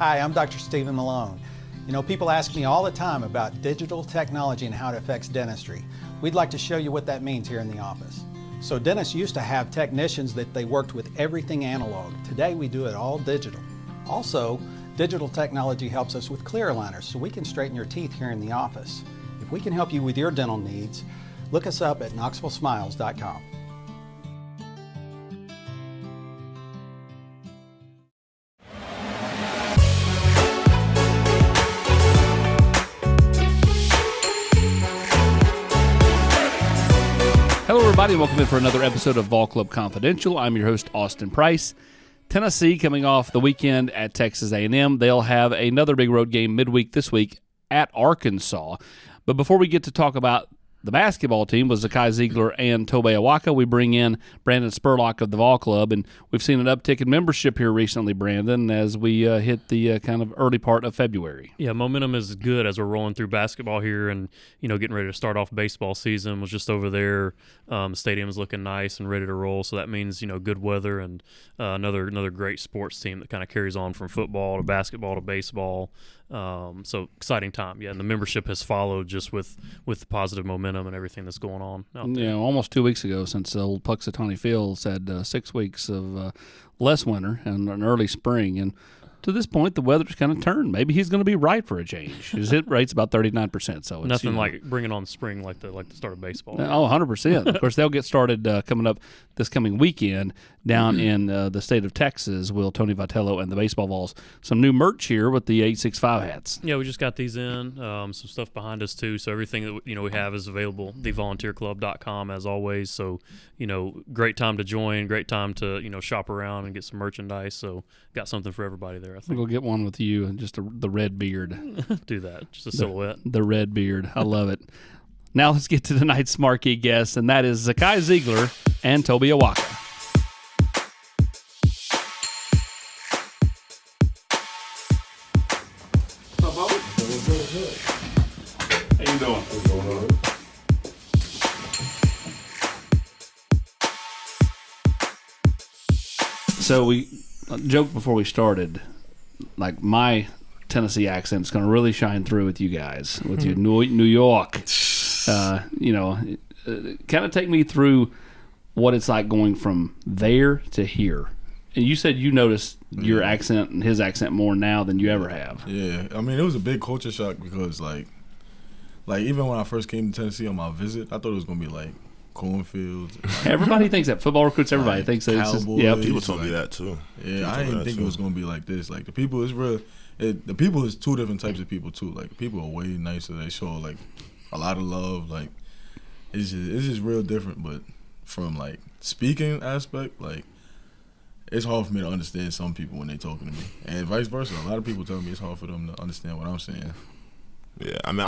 Hi, I'm Dr. Stephen Malone. You know, people ask me all the time about digital technology and how it affects dentistry. We'd like to show you what that means here in the office. So dentists used to have technicians that they worked with everything analog. Today we do it all digital. Also, digital technology helps us with clear aligners so we can straighten your teeth here in the office. If we can help you with your dental needs, look us up at knoxvillesmiles.com. Hello, everybody, and welcome in for another episode of Vol Club Confidential. I'm your host, Austin Price. Tennessee coming off the weekend at Texas A&M. They'll have another big road game midweek this week at Arkansas. But before we get to talk about the basketball team with Zakai Zeigler and Tobe Awaka, we bring in Brandon Spurlock of the Vol Club, and we've seen an uptick in membership here recently, Brandon, as we hit the kind of early part of February. Yeah, momentum is good as we're rolling through basketball here and, getting ready to start off baseball season. Was just over there. The stadium is looking nice and ready to roll, so that means, good weather and another great sports team that kind of carries on from football to basketball to baseball. So exciting time, yeah. And the membership has followed just with the positive momentum and everything that's going on out there. Yeah, almost 2 weeks ago, since old Puxatawny Fields had 6 weeks of less winter and an early spring, and to this point, the weather's kind of turned. Maybe he's going to be right for a change. His hit rate's about 39%. So it's, nothing like bringing on spring like the start of baseball. Oh, 100%. Of course, they'll get started coming up this coming weekend down in the state of Texas. Will Tony Vitello and the Baseball Vols some new merch here with the 865 hats? Yeah, we just got these in. Some stuff behind us too. So everything that we have is available. TheVolunteerClub.com as always. So great time to join. Great time to shop around and get some merchandise. So got something for everybody there. I think we'll get one with you and just the red beard. Do that. Just a silhouette. The red beard. I love it. Now let's get to tonight's marquee guest, and that is Zakai Zeigler and Tobe Awaka. What's up, Bobby? Good. How you doing? What's going on? So we joked before we started, like my Tennessee accent is going to really shine through with you guys, with you New York. Kind of take me through what it's like going from there to here. And you said you noticed your accent and his accent more now than you ever have. Yeah, I mean, it was a big culture shock because, like even when I first came to Tennessee on my visit, I thought it was going to be, like, cornfields. Everybody thinks that. Football recruits, everybody thinks that. People told me that, too. Yeah, I didn't think it was going to be like this. Like, the people is real. The people is two different types of people, too. Like, people are way nicer. They show, like, a lot of love. Like, it's just real different. But from, like, speaking aspect, like, it's hard for me to understand some people when they talking to me. And vice versa. A lot of people tell me it's hard for them to understand what I'm saying. Yeah, I mean,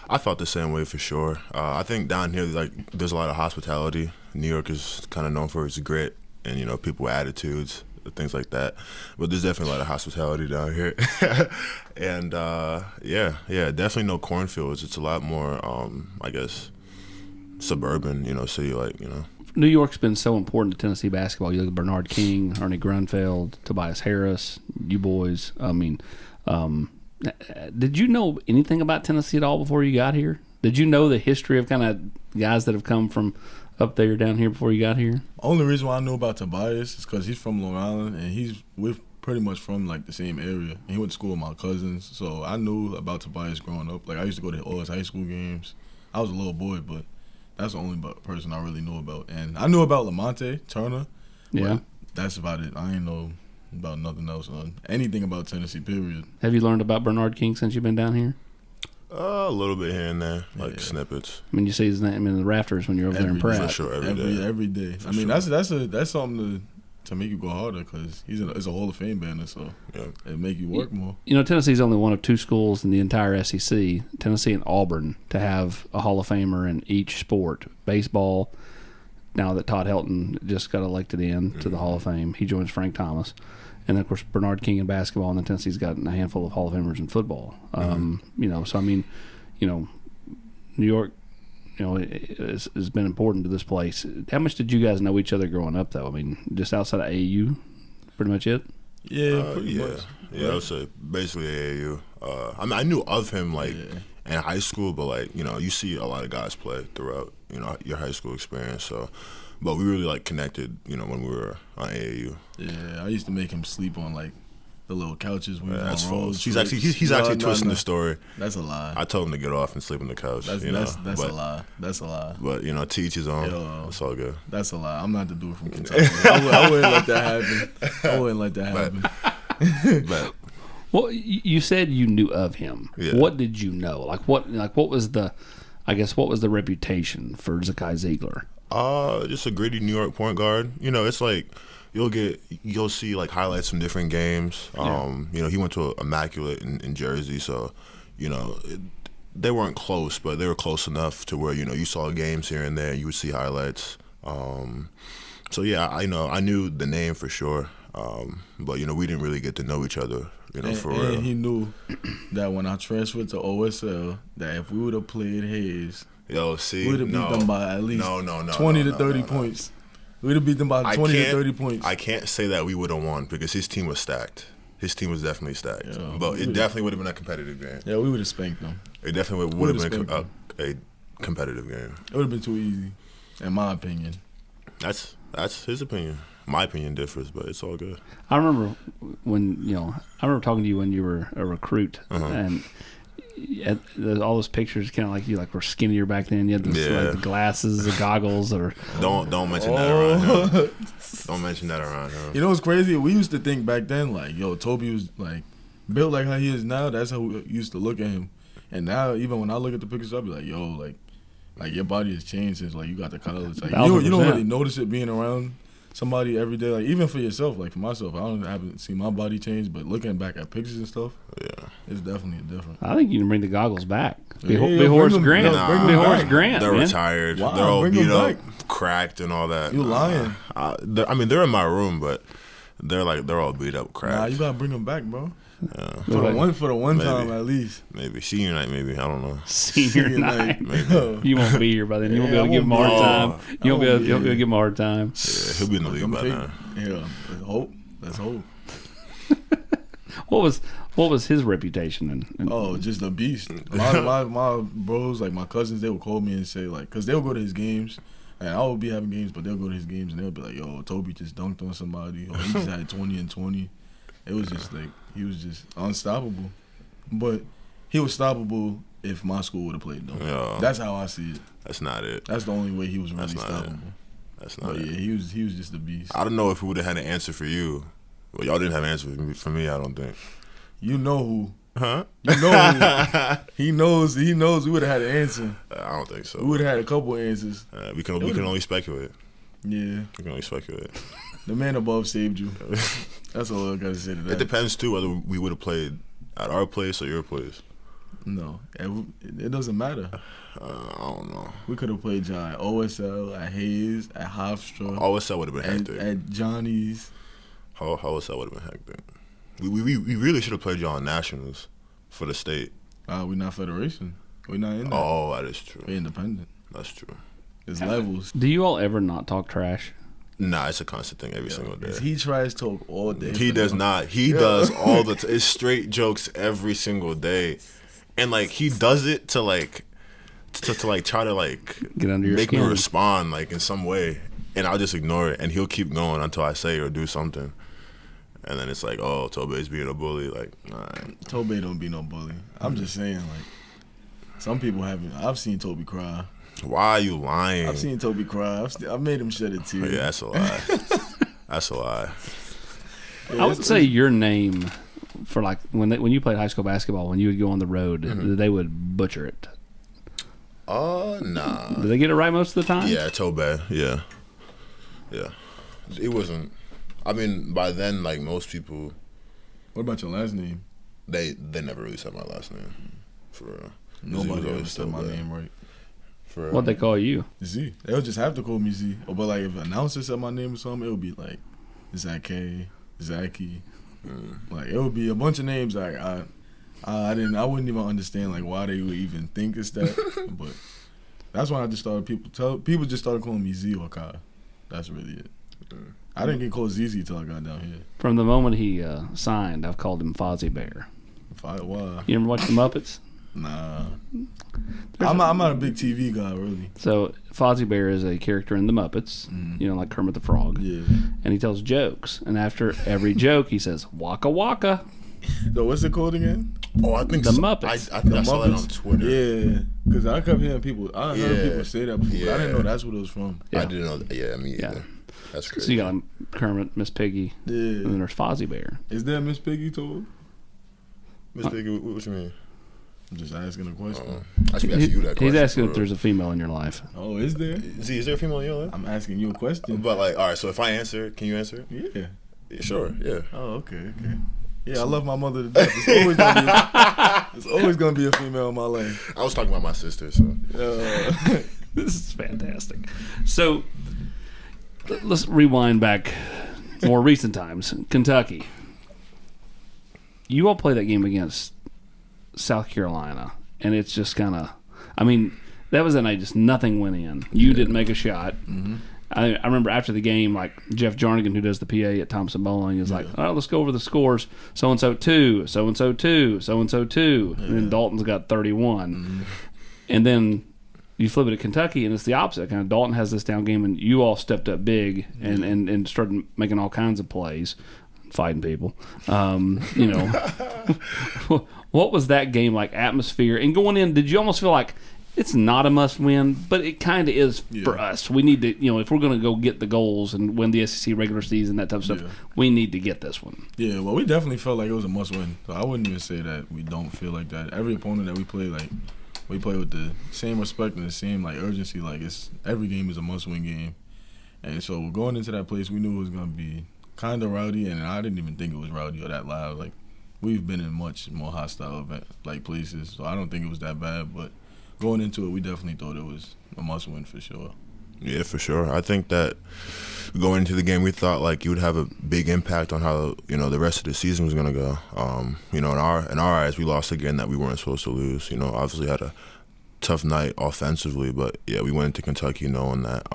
I felt the same way for sure. I think down here, like, there's a lot of hospitality. New York is kind of known for its grit and, people with attitudes, things like that. But there's definitely a lot of hospitality down here. And, definitely no cornfields. It's a lot more, I guess, suburban, city-like, New York's been so important to Tennessee basketball. You look at Bernard King, Ernie Grunfeld, Tobias Harris, you boys. I mean, did you know anything about Tennessee at all before you got here? Did you know the history of kind of guys that have come from up there down here before you got here? Only reason why I knew about Tobias is because he's from Long Island and we're pretty much from like the same area. And he went to school with my cousins, so I knew about Tobias growing up. Like I used to go to all his high school games. I was a little boy, but that's the only person I really knew about. And I knew about Lamonte Turner. Yeah, that's about it. I ain't know about nothing else or anything about Tennessee, period. Have you learned about Bernard King since you've been down here? A little bit here and there, snippets. I mean, you see his name in the rafters when you're over there in Pratt. For sure, every day. I mean, that's something to make you go harder because it's a Hall of Fame banner, so it make you work more. Tennessee's only one of two schools in the entire SEC, Tennessee and Auburn, to have a Hall of Famer in each sport. Baseball, now that Todd Helton just got elected to the Hall of Fame, he joins Frank Thomas. And, of course, Bernard King in basketball, and then Tennessee's got a handful of Hall of Famers in football. So, I mean, New York, has been important to this place. How much did you guys know each other growing up, though? I mean, just outside of AAU, pretty much it? Yeah, pretty much. Yeah, I would say basically AAU. I mean, I knew of him like in high school, but like you see a lot of guys play throughout your high school experience. So, but we really like connected when we were on AAU. Yeah, I used to make him sleep on like the little couches. That's false. He's actually twisting the story. That's a lie. I told him to get off and sleep on the couch. That's a lie. That's a lie. But to each his own. It's all good. That's a lie. I'm not the dude from Kentucky. I wouldn't let that happen. But Well, you said you knew of him. Yeah. What did you know? What was the reputation for Zakai Zeigler? Just a gritty New York point guard. It's like you'll see like highlights from different games. He went to Immaculate in Jersey, so they weren't close, but they were close enough to where you saw games here and there. And you would see highlights. So yeah, I knew the name for sure. But we didn't really get to know each other. For real. And he knew that when I transferred to OSL, that if we would have played Hayes, we'd have beat them by at least 20 to 30 points. We'd have beat them by 20 to 30 points. I can't say that we would have won because his team was stacked. His team was definitely stacked. Yeah, but it definitely would have been a competitive game. Yeah, we would have spanked them. It definitely would have been a competitive game. It would have been too easy, in my opinion. That's his opinion. My opinion differs, but it's all good. I remember talking to you when you were a recruit, and all those pictures, kind of like you were skinnier back then. You had the glasses, the goggles, or don't mention that around him. Don't mention that around him. You know what's crazy? We used to think back then Tobe was built like how he is now. That's how we used to look at him. And now, even when I look at the pictures, I'll be like, like your body has changed since you got the college. Like you don't really notice it being around somebody every day, even for yourself, for myself, I haven't seen my body change, but looking back at pictures and stuff, it's definitely different. I think you can bring the goggles back. Be Horace Grant. Be Horace Grant. They're man. retired. Wow, they're all beat up, back. cracked, and all that. You lying? They're in my room, but they're all beat up, cracked. Nah, you gotta bring them back, bro. Yeah. For the one time at least. Maybe senior night. Maybe I don't know. Senior night. Maybe. You won't be here by then. You won't be able to give him a hard time. You won't be able to give him a hard time. Yeah, he'll be in the league by now. Yeah, let's hope. What was his reputation? Just a beast. My bros, my cousins, they would call me and say because they'll go to his games. And I would be having games, but they'll go to his games and they'll be like, "Yo, Tobe just dunked on somebody. Or he just had 20 and 20." It was just he was just unstoppable. But he was stoppable if my school would have played them. Yeah. That's how I see it. That's not it. That's the only way he was really stoppable. That's not it. Yeah, he was just a beast. I don't know if we would have had an answer for you. Well, y'all didn't have an answer for me, I don't think. You know who. Huh? You know who. He knows we would have had an answer. I don't think so. We would have had a couple answers. We can only speculate. Yeah. We can only speculate. The man above saved you. That's all I got to say to that. It depends, too, whether we would have played at our place or your place. No. It doesn't matter. I don't know. We could have played John at OSL, at Hayes, at Hofstra. OSL would have been hectic. At Johnny's. OSL would have been hectic. We really should have played y'all on Nationals for the state. We're not federation. We're not in there. Oh, that is true. We're independent. That's true. There's levels. Do you all ever not talk trash? Nah, it's a constant thing every single day. He tries to talk all day. He does not. He does all the it's straight jokes every single day. And he does it to try to get under your make skin. me respond in some way. And I'll just ignore it and he'll keep going until I say or do something. And then it's oh, Tobe's being a bully. Alright. Tobe don't be no bully. I'm just saying, some people haven't. I've seen Tobe cry. Why are you lying? I've seen Tobe cry. I've made him shed a tear. Yeah, that's a lie. That's a lie. I would say your name for when you played high school basketball, when you would go on the road, they would butcher it. Nah. Did they get it right most of the time? Yeah, Tobe. Yeah. It wasn't. I mean, by then, most people. What about your last name? They never really said my last name. For real. Nobody ever said my name right. For real. What'd they call you? Z. They'll just have to call me Z. But if an announcer said my name or something, it would be Zakai, Zaki. It would be a bunch of names. I wouldn't even understand why they would even think it's that. But that's when I just started people just started calling me Z or Kai. That's really it. I didn't get called ZZ till I got down here. From the moment he signed, I've called him Fozzie Bear. Why? You ever watch the Muppets? Nah. I'm not a big TV guy, really. So Fozzie Bear is a character in the Muppets, like Kermit the Frog. Yeah. And he tells jokes. And after every joke, he says, Waka Waka. So what's it called again? Oh, I think The so. Muppets. I think I saw that on Twitter. Yeah, because I kept hearing people. I heard people say that before. But I didn't know that's what it was from. Yeah. I didn't know that. Yeah, me either. Yeah. That's crazy. So you got Kermit, Miss Piggy, Yeah. and then there's Fozzie Bear. Is that Miss Piggy told? Miss Piggy, what you mean? I'm just asking a question. I should be asking you that question. He's asking for if real. there's a female in your life. Oh, is there? Is there a female in your life? I'm asking you a question. But like, all right. So if I answer, can you answer? Yeah. Yeah, sure. Yeah. Oh, okay. Yeah, I love my mother to death. It's always gonna be a female in my life. I was talking about my sister. So This is fantastic. So let's rewind back more recent times. Kentucky. You all play that game against South Carolina, and it's just kind of, that was a night just nothing went in. You didn't make a shot. Mm-hmm. I remember after the game, like Jeff Jarnigan, who does the PA at Thompson Bowling, is like, all right, let's go over the scores. So-and-so 2, so-and-so 2, so-and-so 2. And then Dalton's got 31. Mm-hmm. And then you flip it at Kentucky, and it's the opposite. Kind of Dalton has this down game, and you all stepped up big and started making all kinds of plays, fighting people. What was that game like, atmosphere? And going in, did you almost feel like it's not a must-win, but it kind of is for us? We need to, if we're going to go get the goals and win the SEC regular season, that type of stuff, we need to get this one. Yeah, well, we definitely felt like it was a must-win. So I wouldn't even say that we don't feel like that. Every opponent that we play, we play with the same respect and the same urgency. Every game is a must-win game. And so going into that place, we knew it was going to be kind of rowdy, and I didn't even think it was rowdy or that loud. We've been in much more hostile places, so I don't think it was that bad. But going into it, we definitely thought it was a must-win for sure. yeah, for sure. I think that going into the game, we thought you would have a big impact on how the rest of the season was gonna go. In our eyes, we lost a game that we weren't supposed to lose. Obviously had a tough night offensively, but yeah, we went into Kentucky knowing that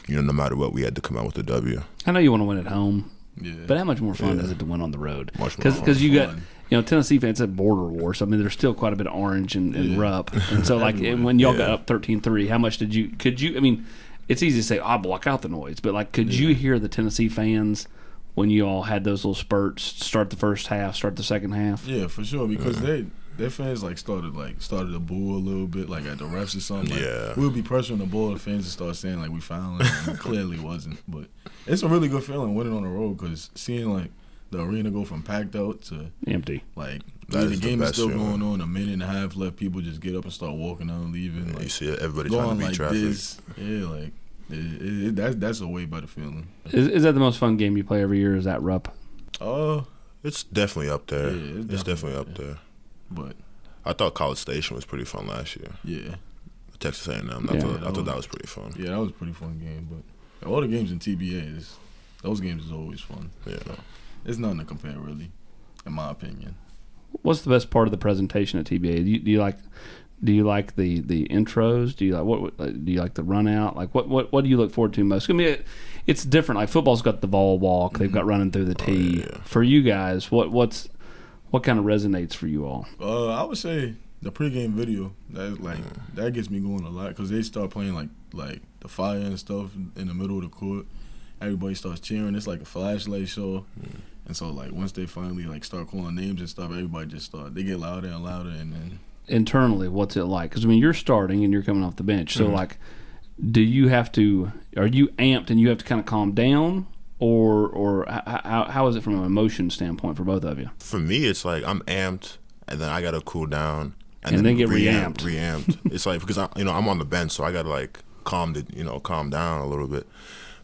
no matter what, we had to come out with a W. I know you want to win at home, Yeah. but how much more fun is it to win on the road? Much more Because you got fun. Tennessee fans at border war, so there's still quite a bit of orange and rup, and so when y'all got up 13-3, how much could you? It's easy to say block out the noise, but could you hear the Tennessee fans when you all had those little spurts, start the first half, start the second half? Yeah, for sure, because their fans started to boo a little bit at the refs or something. We'll be pressuring the ball, the fans would start saying we fouling, and it clearly wasn't. But it's a really good feeling winning on the road, because seeing the arena go from packed out to Empty. The game is still going on, a minute and a half left, people just get up and start walking out and leaving. You see everybody going trying to beat traffic. this. Yeah, that's a way better feeling. Is that the most fun game you play every year? Is that rup? It's definitely up there. Yeah, it's definitely up there. But I thought College Station was pretty fun last year. yeah, Texas A&M. I thought that was pretty fun. yeah, that was a pretty fun game. But all the games in TBA those games is always fun. Yeah. So, it's nothing to compare, really, in my opinion. What's the best part of the presentation at TBA? Do you like the intros? Do you like the run out? What do you look forward to most? It's different. Football's got the ball walk. They've got running through the tee. yeah. For you guys, what kind of resonates for you all? I would say the pregame video that gets me going a lot, because they start playing like the fire and stuff in the middle of the court. Everybody starts cheering. It's like a flashlight show. And so once they finally start calling names and stuff, everybody just they get louder and louder, and then internally, what's it like? Because you're starting and you're coming off the bench, so do you have to? Are you amped and you have to kind of calm down, or how is it from an emotion standpoint for both of you? For me, it's I'm amped, and then I gotta cool down, and then get reamped. It's because I'm on the bench, so I gotta calm down a little bit.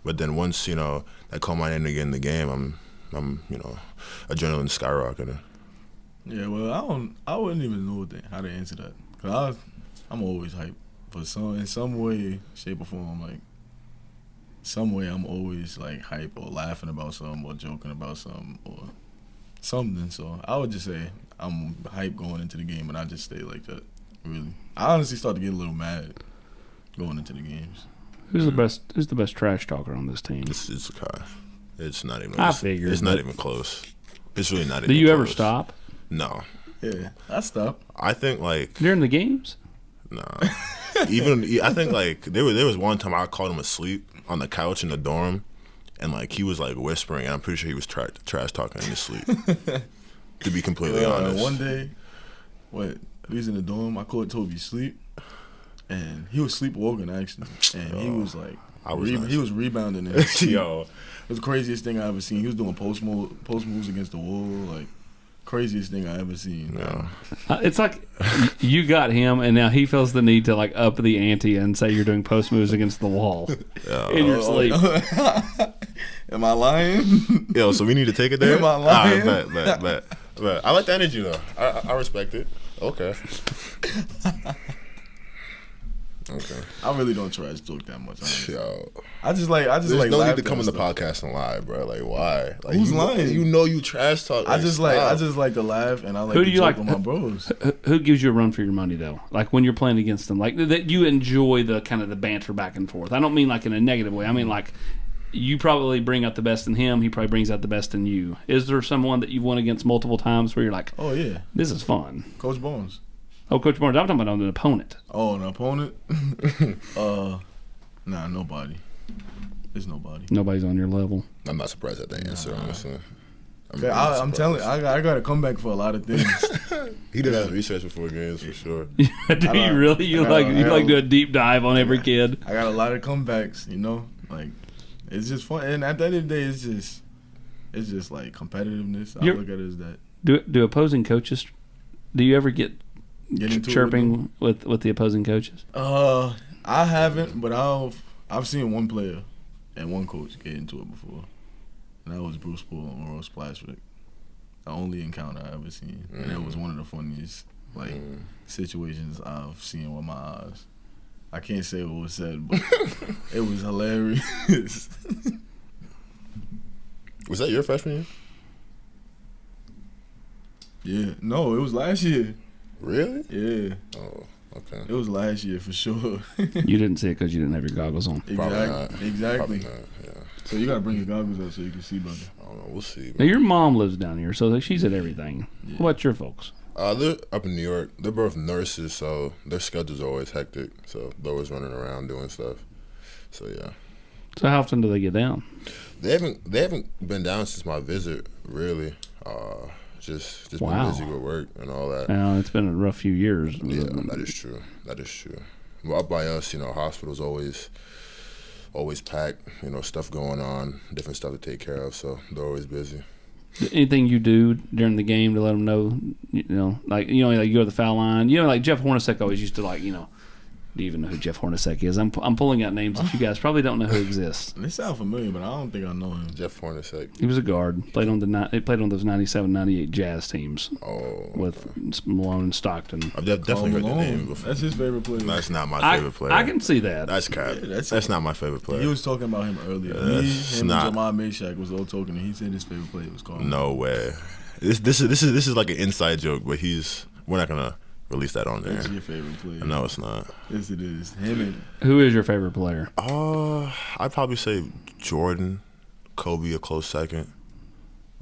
But then once I call my name to get in the game, I'm adrenaline skyrocketing. Yeah, well, I wouldn't even know how to answer that, because I'm always hyped in some way, shape or form. Some way I'm always hype or laughing about something or joking about something or something. So I would just say I'm hyped going into the game, and I just stay like that. Really, I honestly start to get a little mad going into the games. Who's the best trash talker on this team? It's Zakai. It's not even. I figured. It's not even close. It's really not even. Do you close. ever stop No. Yeah, I stop. I think like during the games? nah. Even I think like there was one time I caught him asleep on the couch in the dorm, and like he was like whispering, and I'm pretty sure he was trash talking in his sleep. To be completely honest. One day, he was in the dorm. I caught Tobe sleep, and he was sleepwalking actually, and he was like, he was rebounding. In his sleep. Yo, it was the craziest thing I ever seen. He was doing post moves against the wall, like craziest thing I ever seen. yeah. It's like you got him, and now he feels the need to like up the ante and say you're doing post moves against the wall in your sleep. Am I lying? Yo, so we need to take it there. Am I lying? But I like the energy though. I respect it. Okay. Okay. I really don't trash talk that much. Honestly. Yo, I just there's like no need laughter to come in and the stuff. podcast and lie, bro. Like why? Like Who's you, lying? You know you trash talk. I just like stop. to laugh and I like Who to do you joke like? with my bros. Who gives you a run for your money though? Like when you're playing against them, like that you enjoy the kind of the banter back and forth. I don't mean like in a negative way. I mean like you probably bring out the best in him. He probably brings out the best in you. Is there someone that you've won against multiple times where you're like, Oh yeah, this is fun? Coach Bones. Oh, Coach Barnes, I'm talking about an opponent. Oh, an opponent? Nah, nobody. There's nobody. Nobody's on your level. I'm not surprised at that answer, honestly. I'm telling you, I got to come back for a lot of things. He did his research before games for sure. Do you really? You like do a deep dive on every kid? I got a lot of comebacks, like it's just fun. And at the end of the day, it's just like competitiveness. I look at it as that. Do opposing coaches? Do you ever get into it chirping with the opposing coaches? I haven't, but I've seen one player and one coach get into it before, and that was Bruce Poole and Ross Plashwick. The only encounter I ever seen, and it was one of the funniest situations I've seen with my eyes. I can't say what was said, but it was hilarious. Was that your freshman year? Yeah, no, it was last year. Really? Yeah. Oh, okay. It was last year for sure. You didn't see it because you didn't have your goggles on. Exactly. Probably not, yeah. So you gotta bring your goggles up so you can see better. I don't know. We'll see. Now your mom lives down here, so she's at everything. Yeah. What's your folks? They're up in New York. They're both nurses, so their schedules are always hectic. So they're always running around doing stuff. So yeah. So how often do they get down? They haven't been down since my visit, really. Just been busy with work and all that. Well, it's been a rough few years. Yeah, that is true. Well, up by us, hospitals always packed. Stuff going on, different stuff to take care of. So they're always busy. Anything you do during the game to let them know, like you go to the foul line. Like Jeff Hornacek always used to do you even know who Jeff Hornacek is? I'm pulling out names that you guys probably don't know who exists. They sound familiar, but I don't think I know him. Jeff Hornacek. He was a guard. He played on those 97, 98 Jazz teams. Oh, with Malone and Stockton. I've definitely heard that name before. That's his favorite player. That's not my favorite player. I can see that. That's cap. Yeah, that's not my favorite player. He was talking about him earlier. Him and Jamal Mayshak was all talking, and he said his favorite player was Carl. No way. This is like an inside joke, but we're not gonna release that on there. That's your favorite player. No, it's not. Yes, it is. Him and Who is your favorite player? I'd probably say Jordan, Kobe a close second.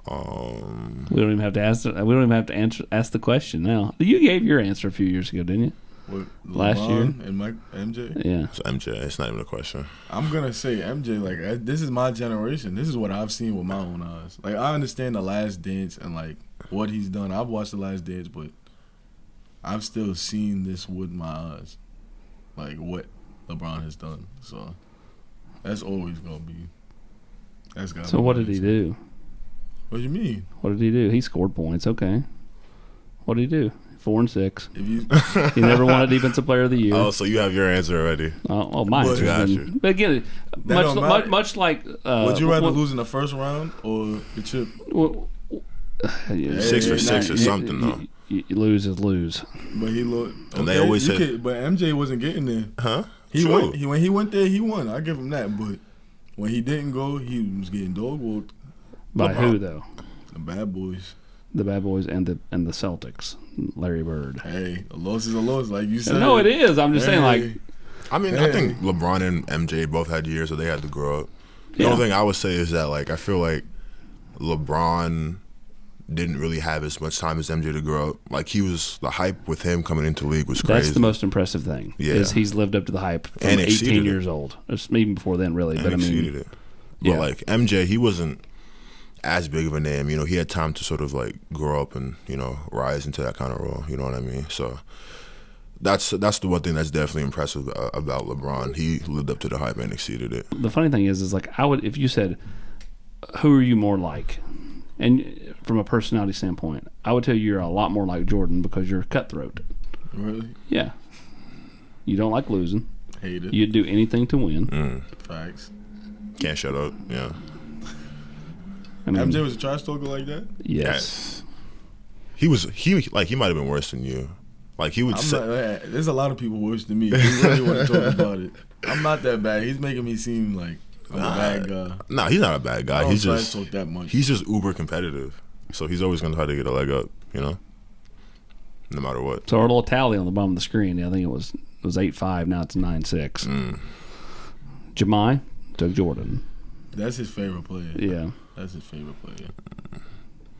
We don't even have to ask. We don't even have to ask the question now. You gave your answer a few years ago, didn't you? What, Last year and MJ. Yeah. So MJ, it's not even a question. I'm gonna say MJ. Like this is my generation. This is what I've seen with my own eyes. Like I understand The Last Dance and like what he's done. I've watched The Last Dance, but I've still seen this with my eyes, like what LeBron has done. So that's always gonna be. That's got. So what did he do? What do you mean? What did he do? He scored points. Okay. What did he do? 4 and 6. If you, He never won a Defensive Player of the Year. Oh, so you have your answer already. My answer's Got been. you. But again, much like. would you rather lose in the first round or the chip? 6 for 6 or something though. You lose is lose. But he looked. And they always say, but MJ wasn't getting there. huh? When he went there, he won. I give him that. But when he didn't go, he was getting dog walked. By who though? The bad boys. The Bad Boys and the Celtics. Larry Bird. Hey, a loss is a loss, like you said. No, it is. I'm just saying, like, I mean, I think LeBron and MJ both had years, so they had to grow up. The only thing I would say is that, like, I feel like LeBron didn't really have as much time as MJ to grow up. Like, the hype with him coming into the league was crazy. That's the most impressive thing. Yeah. Is he's lived up to the hype from And 18 years old. It's even before then, really. And but I mean, exceeded it. But like MJ, he wasn't as big of a name. You know, he had time to sort of like grow up and, you know, rise into that kind of role. You know what I mean? So that's the one thing that's definitely impressive about LeBron. He lived up to the hype and exceeded it. The funny thing is like if you said, who are you more like? And from a personality standpoint, I would tell you you're a lot more like Jordan because you're cutthroat. Really? Yeah. You don't like losing. Hate it. You'd do anything to win. Facts. Can't shut up. Yeah. I mean, MJ was a trash talker like that? yes. He might have been worse than you. Like he would say, There's a lot of people worse than me. You really want to talk about it. I'm not that bad. He's making me seem like I'm a bad guy. nah, he's not a bad guy. I don't He's try just to talk that much. he's just uber competitive. So he's always gonna try to get a leg up, you know? No matter what. So our little tally on the bottom of the screen, I think it was 8-5, now it's 9-6. Jemai took Jordan. That's his favorite player. Yeah. That's his favorite player.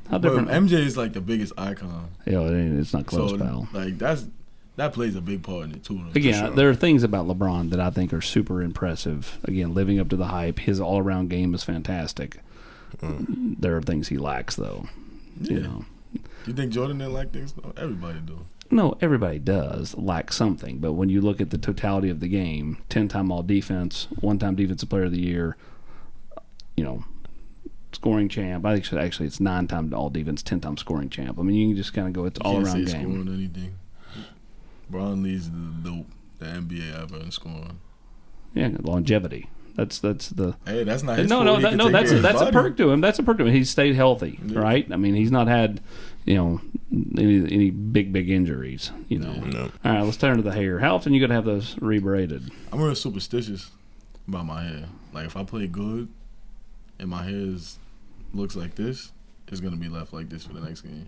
How But different? MJ is like the biggest icon. Yeah, it's not close, So pal. like that plays a big part in it too. though. Again, sure. there are things about LeBron that I think are super impressive. Again, living up to the hype. His all-around game is fantastic. There are things he lacks, though. Yeah. You know. You think Jordan didn't like things? No, everybody do. No, everybody does lack something. But when you look at the totality of the game, 10-time All-Defense, 1-time Defensive Player of the Year, you know, scoring champ. I think actually it's 9-time All-Defense, 10-time scoring champ. I mean, you can just kind of go, it's You can't all-around say game. scoring anything. Bron leads the NBA ever in scoring. Yeah, longevity. That's the Hey, that's not his no, fault. He can take that's care of that's his a body. perk to him. That's a perk to him. He's stayed healthy, right? I mean, he's not had, you know, any big injuries. You know. No. All right, let's turn to the hair. How often you gonna have those rebraided? I'm real superstitious about my hair. Like if I play good and my hair looks like this, it's gonna be left like this for the next game.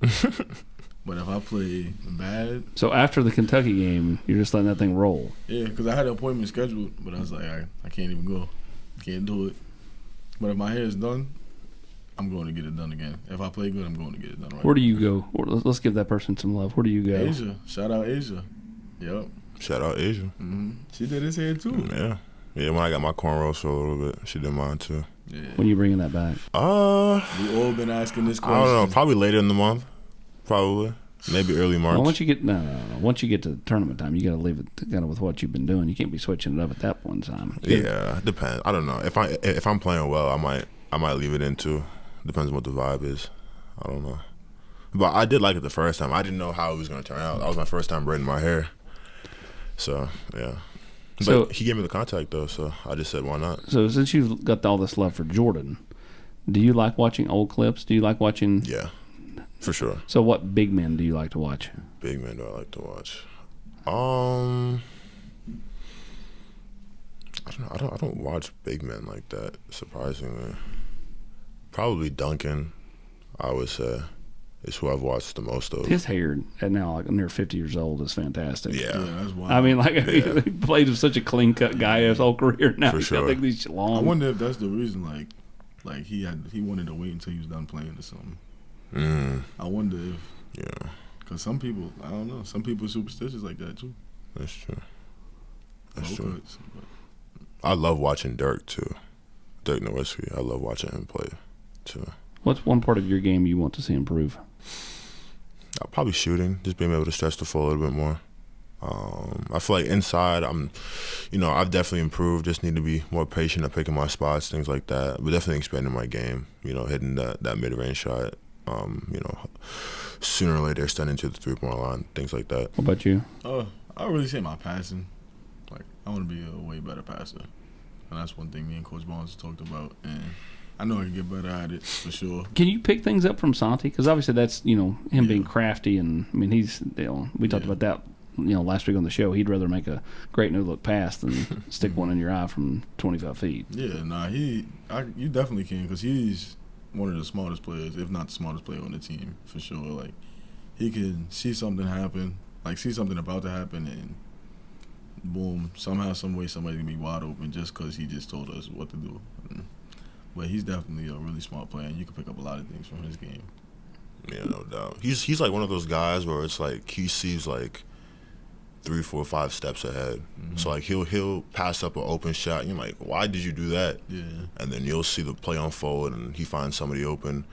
But if I play bad, So after the Kentucky game, you're just letting that thing roll. yeah, because I had an appointment scheduled, but I was like, I can't even go, can't do it. But if my hair is done, I'm going to get it done again. If I play good, I'm going to get it done right. Where do you go? Let's give that person some love. Where do you go? Asia, shout out Asia. Yep. Shout out Asia. She did his hair too. Yeah. Yeah, when I got my cornrows for a little bit, she did mine too. Yeah. When you bringing that back? We all been asking this I question. don't know, probably later in the month. Probably. Maybe early March. Well, once you get once you get to tournament time, you got to leave it kind of with what you've been doing. You can't be switching it up at that one time. Yeah, it depends. I don't know. If I'm playing well, I might leave it in too. Depends on what the vibe is. I don't know. But I did like it the first time. I didn't know how it was going to turn out. That was my first time braiding my hair. So, yeah. But So- he gave me the contact, though, so I just said, why not? So since you've got all this love for Jordan, do you like watching old clips? Do you like watching? Yeah, for sure. So what big men do you like to watch? Big man do I like to watch? I don't watch big men like that, surprisingly. Probably Duncan, I would say, is who I've watched the most of. His hair at now like near 50 years old is fantastic. Yeah. Yeah, that's wild. I mean, like he played with such a clean cut guy his whole career. Now For he's got sure. like these long. I wonder if that's the reason. Like he wanted to wait until he was done playing or something. I wonder if, Yeah, because some people, I don't know, some people are superstitious like that too. that's true. That's Low true. cuts, but I love watching Dirk, too. Dirk Nowitzki. I love watching him play, too. What's one part of your game you want to see improve? Probably shooting, just being able to stretch the floor a little bit more. I feel like inside, I've definitely improved. Just need to be more patient at picking my spots, things like that. But definitely expanding my game. Hitting that mid-range shot. Sooner or later, extending to the three-point line, things like that. What about you? I would really say my passing. Like I want to be a way better passer, and that's one thing me and Coach Barnes talked about. And I know I can get better at it for sure. Can you pick things up from Santi? Because obviously that's him being crafty, and I mean he's we talked about that last week on the show. He'd rather make a great no look pass than stick one in your eye from 25 feet. Yeah, nah, you definitely can, because he's one of the smartest players, if not the smartest player on the team for sure. Like he can see something happen, like see something about to happen, and boom, somehow, some way, somebody's gonna be wide open just because he just told us what to do. But he's definitely a really smart player, and you can pick up a lot of things from his game. Yeah, no doubt. He's like one of those guys where it's like he sees like 3, 4, 5 steps ahead. Mm-hmm. So like he'll pass up an open shot. And you're like, why did you do that? Yeah. And then you'll see the play unfold, and he finds somebody open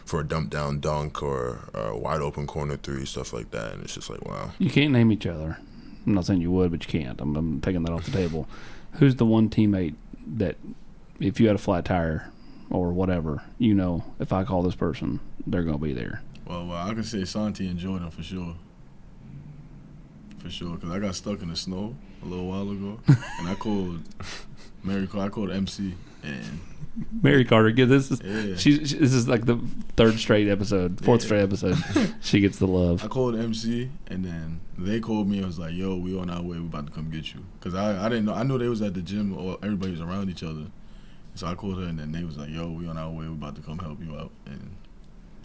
for a dump down dunk or a wide open corner 3, stuff like that. And it's just like, wow. You can't name each other. I'm not saying you would, but you can't. I'm taking that off the table. Who's the one teammate that, if you had a flat tire or whatever, if I call this person, they're going to be there? Well, I can say Santi and Jordan for sure. For sure, because I got stuck in the snow a little while ago, and I called I called MC, and Mary Carter, this is yeah. this is like the 4th straight episode. She gets the love. I called MC, and then they called me and was like, yo, we on our way, we about to come get you. Because I didn't know. I knew they was at the gym, or everybody was around each other. So I called her, and then they was like, yo, we on our way, we about to come help you out. And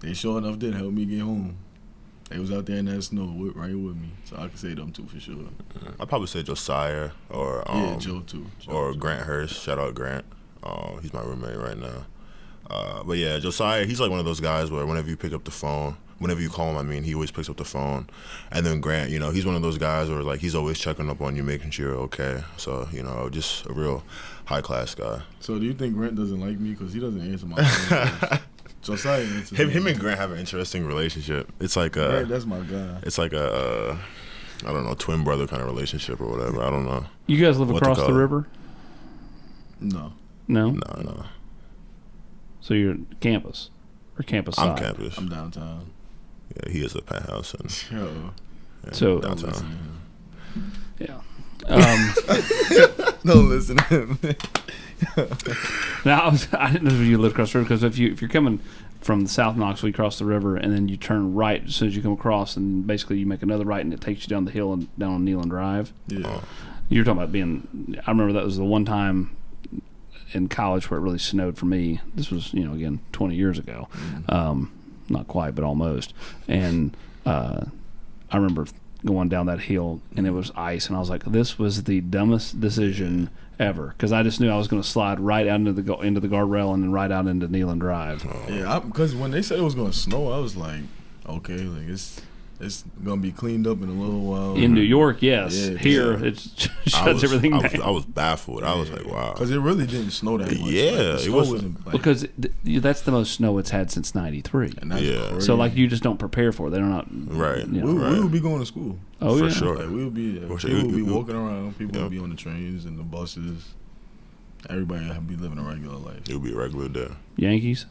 they sure enough did help me get home. They was out there in that snow right with me. So I can say them two for sure. I'd probably say Josiah or Joe too. Or Grant Hurst. Shout out Grant. He's my roommate right now. But yeah, Josiah, he's like one of those guys where whenever you pick up the phone, whenever you call him, he always picks up the phone. And then Grant, he's one of those guys where like he's always checking up on you, making sure you're okay. So, just a real high-class guy. So do you think Grant doesn't like me because he doesn't answer my phone? Josiah answers him and Grant have an interesting relationship. It's like Grant, that's my guy. It's like a I don't know, twin brother kind of relationship or whatever. I don't know. You guys live across the river? No. No? No. So you're campus or campus side? I'm campus. I'm downtown. Yeah, he is a penthouse. Yo. Yeah, So downtown. yeah. Don't listen to him. Now I didn't know if you lived across the river, because if you're coming from the South Knoxville, you cross the river and then you turn right as soon as you come across, and basically you make another right and it takes you down the hill and down on Neyland Drive. Yeah. You're talking about being. I remember that was the one time in college where it really snowed for me. This was again 20 years ago, not quite but almost, and I remember going down that hill and it was ice, and I was like, this was the dumbest decision ever, because I just knew I was going to slide right out into the guardrail and then right out into Neyland Drive. Yeah, because when they said it was going to snow, I was like, okay, like it's going to be cleaned up in a little while. In New York, yes. Yeah, Here, yeah. it shuts everything down. I was baffled. I was like, wow. Because it really didn't snow that much. Yeah, like, it wasn't. like, Because that's the most snow it's had since '93. and that's Yeah. crazy. So like you just don't prepare for it. They're not Right. You know. we would be going to school. Oh For yeah. sure. Like, we would be, For sure. people would be walking around. People Yep. would be on the trains and the buses. Everybody would be living a regular life. It would be a regular day. Yankees.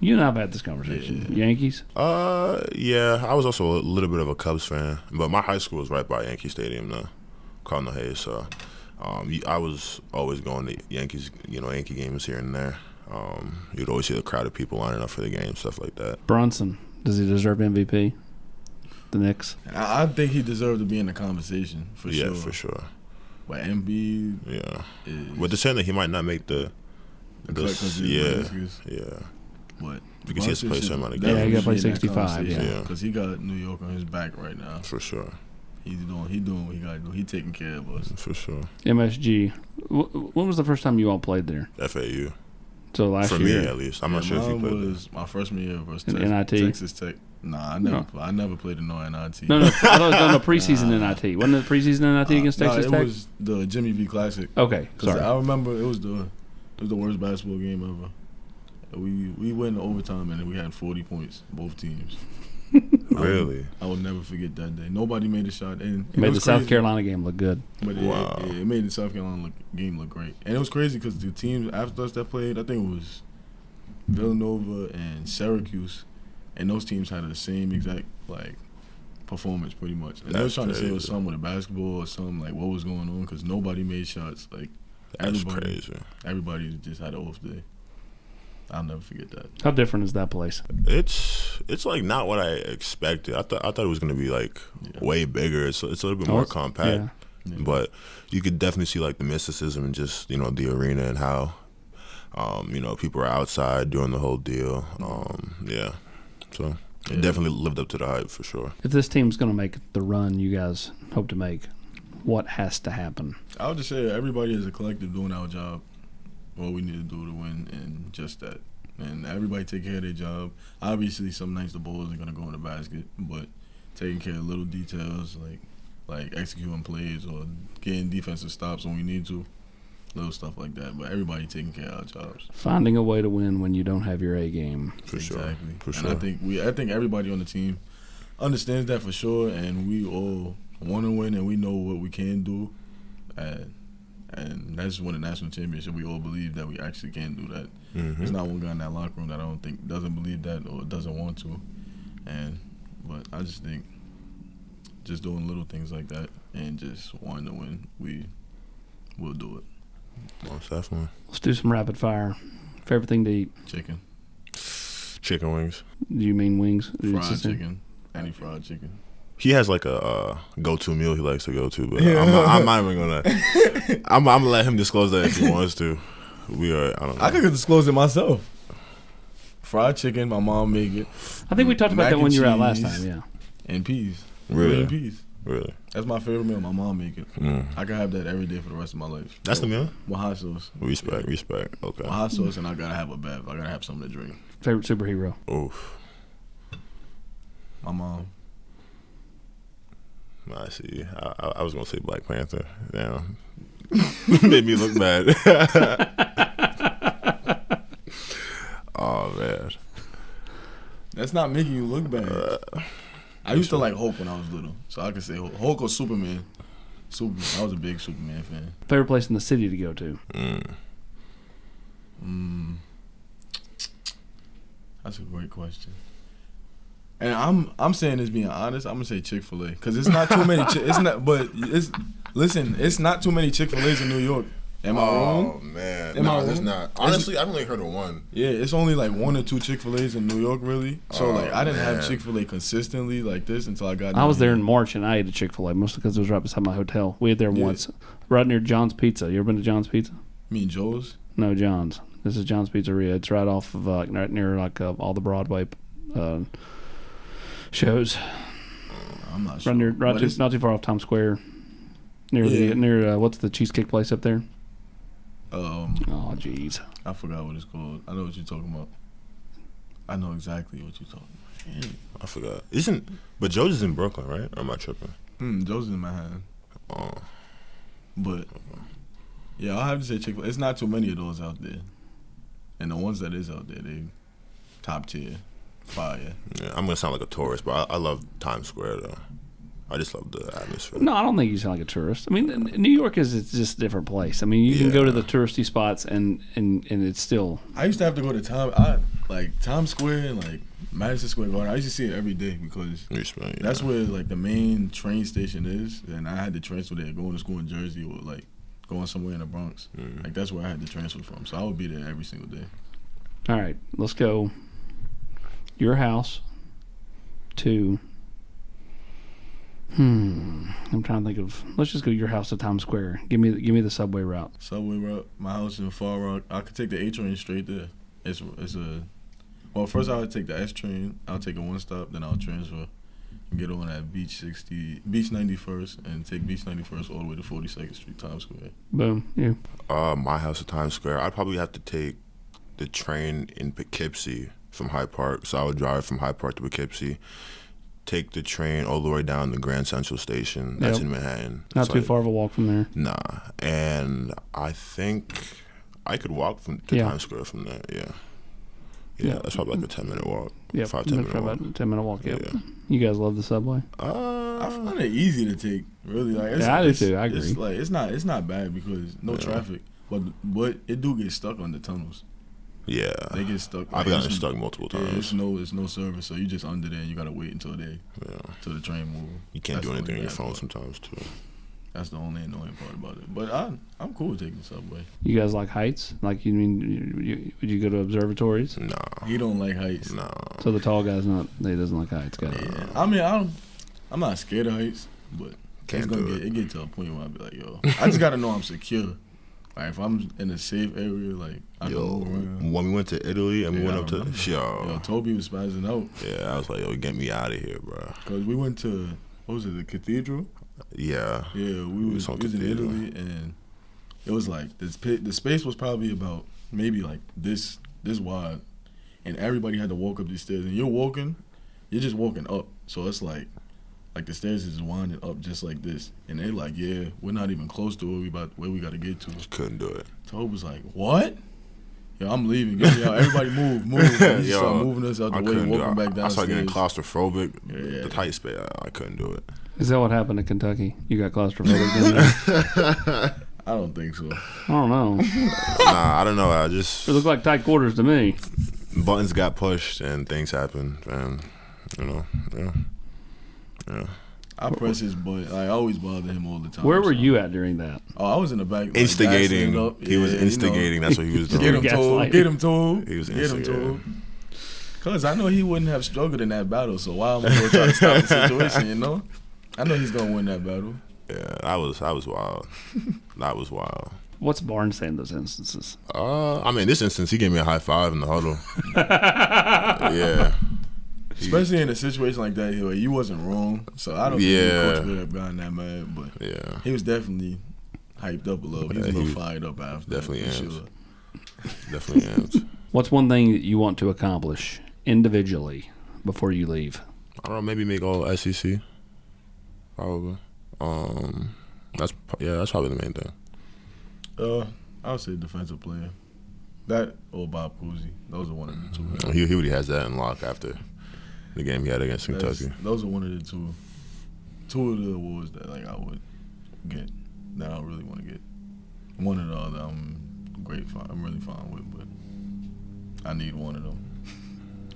You and I have had this conversation. Yeah. Yankees. Yeah. I was also a little bit of a Cubs fan, but my high school was right by Yankee Stadium, though, Cardinal Hayes. So, I was always going to Yankees, Yankee games here and there. You'd always see the crowd of people lining up for the game, stuff like that. Brunson. Does he deserve MVP? The Knicks. I think he deserved to be in the conversation for sure. Yeah, for sure. But Embiid Yeah. is But they're saying that he might not make the cut 'cause of yeah, meniscus. yeah. But Because he has to play so many Yeah, he games. got to play 65, yeah. Because he got New York on his back right now. For sure. He doing what he got to do. He taking care of us. For sure. MSG. When was the first time you all played there? FAU. So last For year. me, at least. I'm not sure if you mine played was my freshman year versus In Texas, NIT? Texas Tech. Nah, I never played in no NIT. No, I thought it was no preseason NIT. Wasn't it preseason NIT against Texas it Tech? was the Jimmy V Classic. Okay, Because sorry. I remember it was the worst basketball game ever. We went in overtime and we had 40 points, both teams. Really? I will never forget that day. Nobody made a shot. And it Made was the South crazy, Carolina game look good. But Wow. it made the South Carolina game look great. And it was crazy because the teams after us that played, I think it was Villanova and Syracuse, and those teams had the same exact performance pretty much. And they was That's trying to say it was crazy. something with the basketball or something, like what was going on, because nobody made shots. Like That's crazy. everybody just had an off day. I'll never forget that. How different is that place? It's like not what I expected. I thought it was gonna be like way bigger. It's a little bit more compact. Yeah. Yeah. But you could definitely see like the mysticism and just the arena and how people are outside doing the whole deal. So it definitely lived up to the hype for sure. If this team's going to make the run you guys hope to make, what has to happen? I would just say everybody as a collective doing our job, what we need to do to win, and just that. And everybody take care of their job. Obviously, some nights the ball isn't going to go in the basket, but taking care of little details like executing plays or getting defensive stops when we need to, little stuff like that. But everybody taking care of our jobs. Finding a way to win when you don't have your A game. For Exactly. sure. For And sure. I think everybody on the team understands that for sure, and we all want to win, and we know what we can do, and that's win a national championship. We all believe that we actually can do that. Mm-hmm. There's not one guy in that locker room that I don't think doesn't believe that or doesn't want to, but I just think just doing little things like that and just wanting to win, we will do it. Most definitely. Let's do some rapid fire. Favorite thing to eat? Chicken, Chicken wings. Do you mean wings? fried chicken, any fried chicken. He has like a go-to meal he likes to go to, but I'm not even gonna. I'm gonna let him disclose that if he wants to. I don't know. I could disclose it myself. Fried chicken, my mom make it, I think we talked about Mac that when and you were out last cheese. time, yeah. and peas. Really? Green peas. Really? That's my favorite meal. My mom make it. Mm. I can have that every day for the rest of my life. That's the meal? With hot sauce. Respect. Okay. With hot sauce, and I gotta have a bath. I gotta have something to drink. Favorite superhero? Oof. My mom. I see. I was gonna say Black Panther. Damn. Made me look bad. Oh man. That's not making you look bad. I used to like Hulk when I was little, so I could say Hulk or Superman. Superman. I was a big Superman fan. Favorite place in the city to go to? That's a great question. And I'm saying this being honest. I'm gonna say Chick-fil-A because it's not too many. It's not too many Chick-fil-A's in New York. Am I wrong? Oh man, Am I no, there's wrong? not. Honestly, I've only heard of one. Yeah, it's only like 1 or 2 Chick-fil-A's in New York, really. So I didn't have man. Chick-fil-A consistently like this until I got. I was down there here. in March and I ate a Chick-fil-A, mostly because it was right beside my hotel. We ate there Yeah. once, right near John's Pizza. You ever been to John's Pizza? Me and Joe's. No, John's. This is John's Pizzeria. It's right off of right near all the Broadway shows. I'm not sure. Right near, But it's- not too far off Times Square. Near what's the cheesecake place up there? Oh, jeez. I forgot what it's called. I know what you're talking about. I know exactly what you're talking about. Damn. I forgot. But Joe's is in Brooklyn, right? Or am I tripping? Joe's in Manhattan. Oh. But yeah, I'll have to say Chick-fil-A. It's not too many of those out there, and the ones that is out there, they top tier, fire. Yeah, I'm gonna sound like a tourist, but I love Times Square though. I just love the atmosphere. No, I don't think you sound like a tourist. I mean, New York it's just a different place. I mean, you can go to the touristy spots and it's still. I used to have to go to Times Square and like Madison Square Garden. I used to see it every day because Respect, that's where like the main train station is, and I had to transfer there, going to school in Jersey or like going somewhere in the Bronx. Like that's where I had to transfer from. So I would be there every single day. All right, let's go. Your house to. I'm trying to think of. Let's just go your house to Times Square. Give me the subway route. Subway route. My house in Far Rock. I could take the A train straight there. Well, first I would take the S train. I'll take a one stop, then I'll transfer and get on at Beach 91st, and take Beach 91st all the way to 42nd Street, Times Square. Boom. You. My house at Times Square. I'd probably have to take the train in Poughkeepsie from Hyde Park. So I would drive from Hyde Park to Poughkeepsie, take the train all the way down to Grand Central Station. That's in Manhattan. Not So too far of a walk from there. Nah, and I think I could walk to Times Square from there. Yeah, that's probably like a 10-minute walk. Yeah, 5-10 minute walk. about a 10-minute walk. Yep. Yeah. You guys love the subway? I find it easy to take. Really, like I do too. I agree. It's like it's not bad because no traffic, but it do get stuck on the tunnels. Yeah, They get stuck. I've gotten stuck multiple Yeah, times. it's no service, so you just under there and you gotta wait until the train move. You can't That's do the anything on only your bad phone part. sometimes too. That's the only annoying part about it. But I'm cool with taking the subway. You guys like heights? Like, you mean, would you go to observatories? Nah, He don't like heights. nah. So the tall guy's not, he doesn't like heights, guys. Yeah. I mean, I'm not scared of heights, but Can't it's gonna do it. it get to a point where I'll be like, yo, I just gotta know I'm secure. Like if I'm in a safe area, like I can Yo, move around. when we went to Italy and we Yeah, went I up to remember. yo, Yo, Tobe was spazzing out yeah, I was like, yo, get me out of here, bro. because we went to what was it, the cathedral? Yeah. Yeah, we was in Italy, and it was like the space was probably about maybe like this wide, and everybody had to walk up these stairs. And you're just walking up, so it's like the stairs is winding up just like this. And they like, yeah, we're not even close to where we got to get to. Just couldn't do it. Tobe was like, what? Yo, I'm leaving. Get me out. Everybody move. And he started moving us out the way, walking back downstairs. I started getting claustrophobic. Yeah. The tight space, I couldn't do it. Is that what happened in Kentucky? You got claustrophobic in there? I don't think so. I don't know. Nah, I don't know. It looked like tight quarters to me. Buttons got pushed and things happened, and yeah. I press his butt. I always bother him all the time. Where were you at during that? Oh, I was in the back. Like, Instigating. up. He was instigating. That's what he was doing. Get him told. He was Get him instigating. told. Because I know he wouldn't have struggled in that battle, so why am I going to try to stop the situation, you know? I know he's going to win that battle. Yeah, I was wild. That was wild. What's Barnes saying in those instances? I mean, this instance, he gave me a high five in the huddle. Yeah. Especially in a situation like that, he wasn't wrong. So I don't think the coach would have gotten that mad, but Yeah. he was definitely hyped up a little. He was a little fired up after. Definitely for amped. sure. Definitely amped. What's one thing that you want to accomplish individually before you leave? I don't know, maybe make all SEC. Probably. That's probably the main thing. I would say defensive player. That or Bob Cousy. Those are one of the two. He already has that in lock after the game he had against Kentucky. Those are one of the two of the awards that like I would get that I really want to get. One of the other I'm really fine with, but I need one of them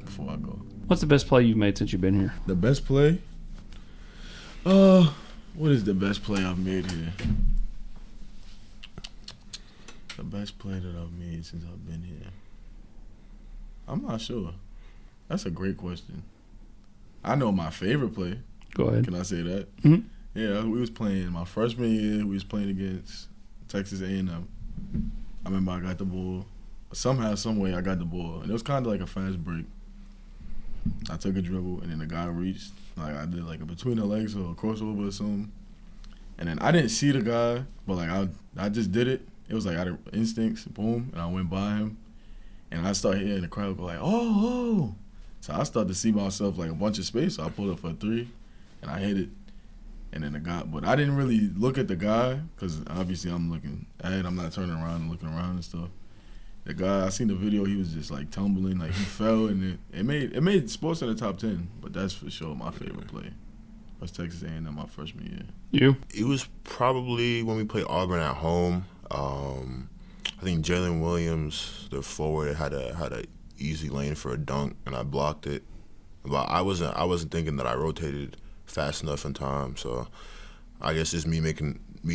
before I go. What's the best play you've made since you've been here? The best play? What is the best play I've made here? The best play that I've made since I've been here? I'm not sure. That's a great question. I know my favorite play. Go ahead. Can I say that? Mm-hmm. Yeah, we was playing my freshman year. We was playing against Texas A&M. I remember I got the ball. Somehow, some way, I got the ball, and it was kind of like a fast break. I took a dribble, and then the guy reached. Like I did, like a between the legs or a crossover or something. And then I didn't see the guy, but like I just did it. It was like out of instincts, boom, and I went by him, and I started hearing the crowd go like, oh. So I started to see myself like a bunch of space. So I pulled up for a three, and I hit it. And then the guy, but I didn't really look at the guy because obviously I'm looking ahead. I'm not turning around and looking around and stuff. The guy, I seen the video. He was just like tumbling, like he fell, and it made sports in the top 10. But that's for sure my favorite play. Was Texas A&M my freshman year. You? It was probably when we played Auburn at home. I think Jalen Williams, the forward, had a easy lane for a dunk, and I blocked it. But I wasn't thinking that I rotated fast enough in time. So I guess just me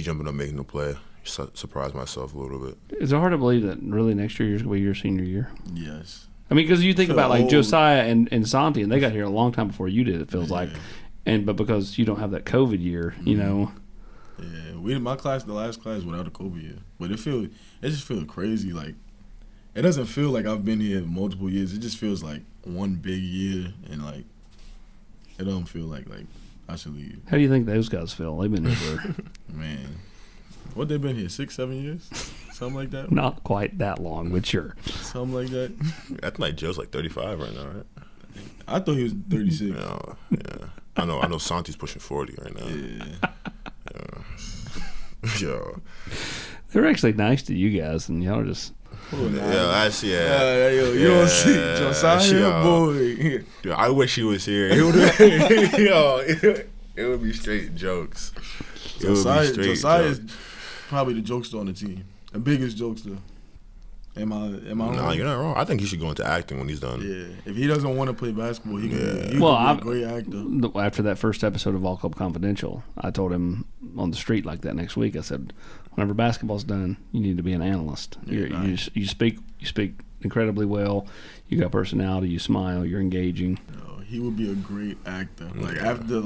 jumping up, making the play, surprised myself a little bit. Is it hard to believe that really next year is going to be your senior year? Yes. I mean, because you think Feel about like old. Josiah and Santi, and they got here a long time before you did. It feels like, but because you don't have that COVID year, you know. Yeah, my class, the last class without a COVID year, but it just feels crazy. Like it doesn't feel like I've been here multiple years. It just feels like one big year, and like it don't feel like I should leave. How do you think those guys feel? They've been here for Man, what they been here 6-7 years, something like that. not quite that long, but sure. Something like that. I think like Joe's like 35 right now, right? I thought he was 36. No, yeah. I know Santi's pushing 40 right now. Yeah. Yo. They're actually nice to you guys, and y'all are just. Yo, that's You don't see Josiah, boy. Yo, I wish he was here. It would be straight jokes. Josiah is probably the jokester on the team, the biggest jokester. Am I No, wrong? you're not wrong. I think he should go into acting when he's done. Yeah, if he doesn't want to play basketball, he can be a great actor. After that first episode of Vol Club Confidential, I told him on the street like that next week. I said, whenever basketball's done, you need to be an analyst. You speak incredibly well. You got personality. You smile. You're engaging. He would be a great actor. Like after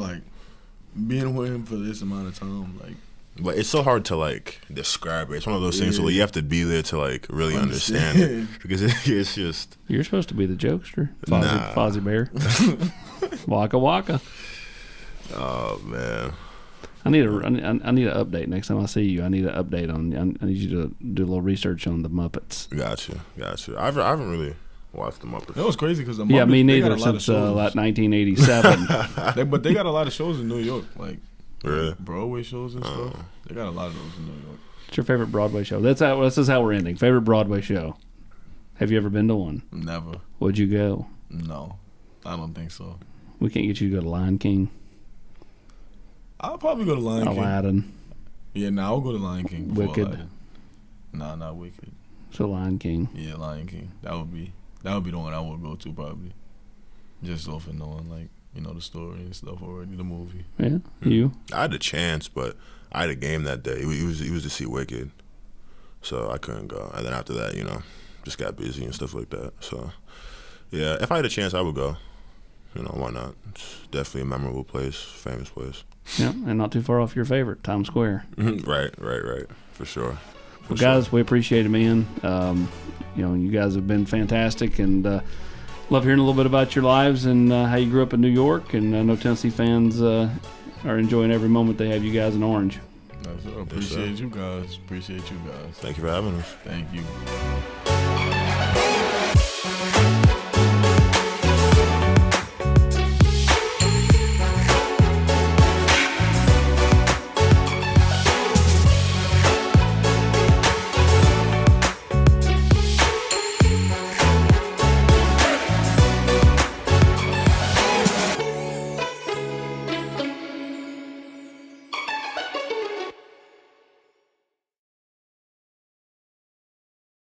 being with him for this amount of time, like. But it's so hard to like describe it. It's one of those things where you have to be there to like really understand it because it's just. You're supposed to be the jokester, Nah. Fozzie Bear, Waka Waka. Oh man. I need an update next time I see you. I need an update on. I need you to do a little research on the Muppets. Gotcha. I haven't really watched the Muppets. That was crazy because Yeah, me neither. Since like 1987. But they got a lot of shows in New York, like Really? Broadway shows and stuff. They got a lot of those in New York. What's your favorite Broadway show? This is how we're ending. Favorite Broadway show. Have you ever been to one? Never. Would you go? No, I don't think so. We can't get you to go to Lion King. I'll probably go to Lion King. Aladdin. Yeah, I'll go to Lion King. before Wicked. Aladdin. Nah, not Wicked. So Lion King. Yeah, Lion King. That would be the one I would go to probably. Just off of knowing like, the story and stuff already, the movie. Yeah. You? I had a chance, but I had a game that day. It was to see Wicked, so I couldn't go. And then after that, just got busy and stuff like that. So, yeah, if I had a chance, I would go. Why not? It's definitely a memorable place, famous place. Yeah, and not too far off your favorite, Times Square. Right, for sure. Well, guys, we appreciate it, man. You guys have been fantastic, and love hearing a little bit about your lives and how you grew up in New York. And I know Tennessee fans are enjoying every moment they have you guys in Orange. Appreciate you guys. Thank you for having us. Thank you.